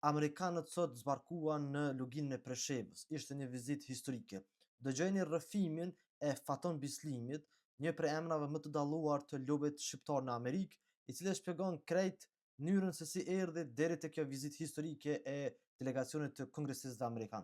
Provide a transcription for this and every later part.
Amerikanët sot zbarkuan në luginën e Preshevës. Ishte një vizitë historike. Dëgjojeni rrëfimin e Faton Bislimit, një prej emrave më të dalluar të lobit shqiptar në Amerikë, i cili shpjegon krejt mënyrën se si erdhi deri te kjo vizitë historike e delegacionit të kongresistëve amerikan.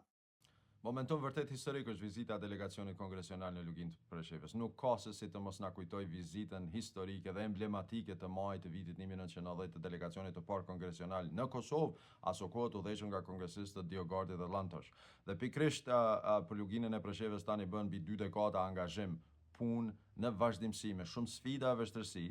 Momentum vërtet historik është vizita e delegacionit kongresional në luginë të Preshevës. Nuk ka se si të mos na kujtoj vizitën historike dhe emblematike të majit të vitit 1990 të delegacionit të parë kongresional në Kosovë, aso kohë të udhëhequr nga kongresistët Diogardi dhe Llantosh. Dhe pikrisht për luginën e Preshevës tani bën mbi 2 dekada angazhim, punë në vazhdimsi me shumë sfida e vështirësi,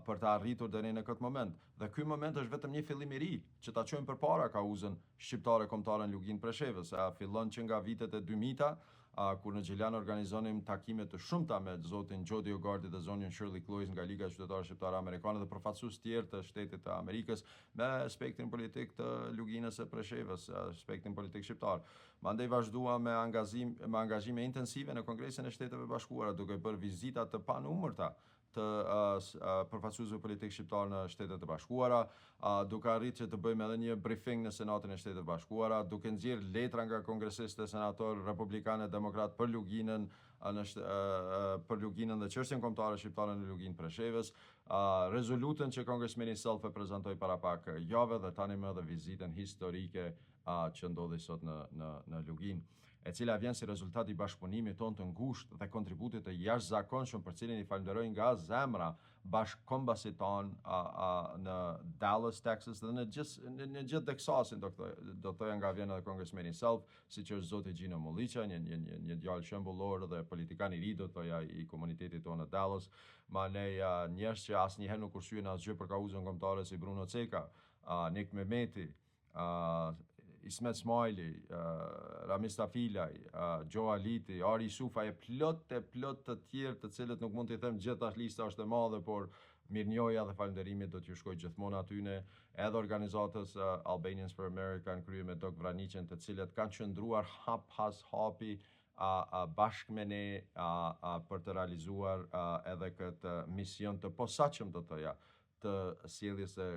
për të arritur deri në këtë moment. Dhe ky moment është vetëm një fillim i ri që ta çojmë përpara kauzën shqiptare kombëtare në luginë Preshevës. Fillon që nga vitet e 2000-ta, kur në Gjilan organizonim takime të shumta me zotin Joe Diogardi dhe zonjën Shirley Cloise nga Liga Qytetare Shqiptare Amerikane dhe përfaqësues tjerë të Shtetit të Amerikës me spektrin politik të luginës së Preshevës, spektrin politik shqiptar. Mandej vazhdua me angazhime intensive në Kongresin e Shteteve Bashkuara, duke bërë vizita të panumërta të përfaqësuesve politik shqiptar në Shtetet e Bashkuara, duke arritur që të bëjmë edhe një briefing në Senatin e Shtetit të Bashkuara, duke nxjerrë letra nga kongresistë, senatorë republikanë, demokratë për luginën dhe çështjen kombëtare shqiptare në luginë Preshevës, rezolutën që kongresmeni Self e prezantoi para pak javë dhe tani më edhe vizitën historike që ndodhi sot në luginë, e cila vjen si rezultat i bashkëpunimit tonë të ngushtë dhe kontributit të jashtëzakonshëm për cilin i falenderoj nga zemra bashkëkombasit tonë në Dallas, Texas dhe në gjithë Teksasin, do thoya nga vjen edhe kongresmeni Self, siç është zoti Gino Mulliqa, një djalë shembullor dhe politikan i ri, do thoya i komunitetit tonë në Dallas, manej njerëz që asnjëherë nuk kursyen asgjë për kauzën kombëtare si Bruno Ceka, Nik Mehmeti, Ismet Smajli, Ramiz Tafilaj, Gjo Aliti, Ari Sufa, e plot të tjerë të cilët nuk mund t'i them gjithashtu lista është e madhe, por mirënjohja dhe falënderimit do t'ju shkojë gjithmonë atyne, edhe organizatës Albanians for America në krye me Dok Vraniqen, të cilët kanë qëndruar hap pas hapi bashkë me ne për të realizuar edhe këtë mision të posaçëm, do thoya, të sjelljes së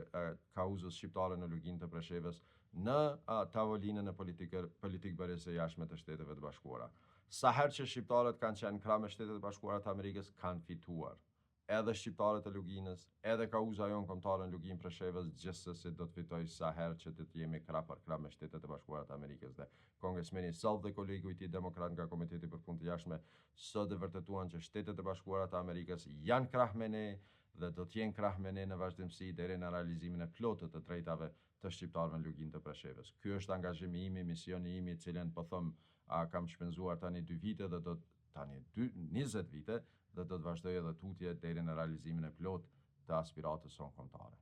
kauzës shqiptare në luginë të Preshevës në tavolinën e politikë bërëse jashtme të Shteteve të Bashkuara. Sa herë që shqiptarët kanë qenë krah me Shtetet e Bashkuara të Amerikës, kanë fituar. Edhe shqiptarët e luginës, edhe kauza jonë kombëtare në luginë Preshevës, gjithsesi do të fitoj sa herë që të jemi krah për krah me Shtetet e Bashkuara të Amerikës. Dhe kongresmeni Self dhe kolegu i tij demokrat nga Komiteti për Punë të Jashtme sot e vërtetuan që Shtetet e Bashkuara të Amerikës janë krah me ne dhe do të jenë krah me ne në vazhdimsi deri në realizimin e plotë të drejtave të shqiptarëve në luginë të Preshevës. Ky është angazhimi im, misioni im, i cilën po them kam shpenzuar tani 2 vite dhe do tani 20 vite dhe do të vazhdoj edhe tutje deri në realizimin e plotë të aspiratës sonë kombëtare.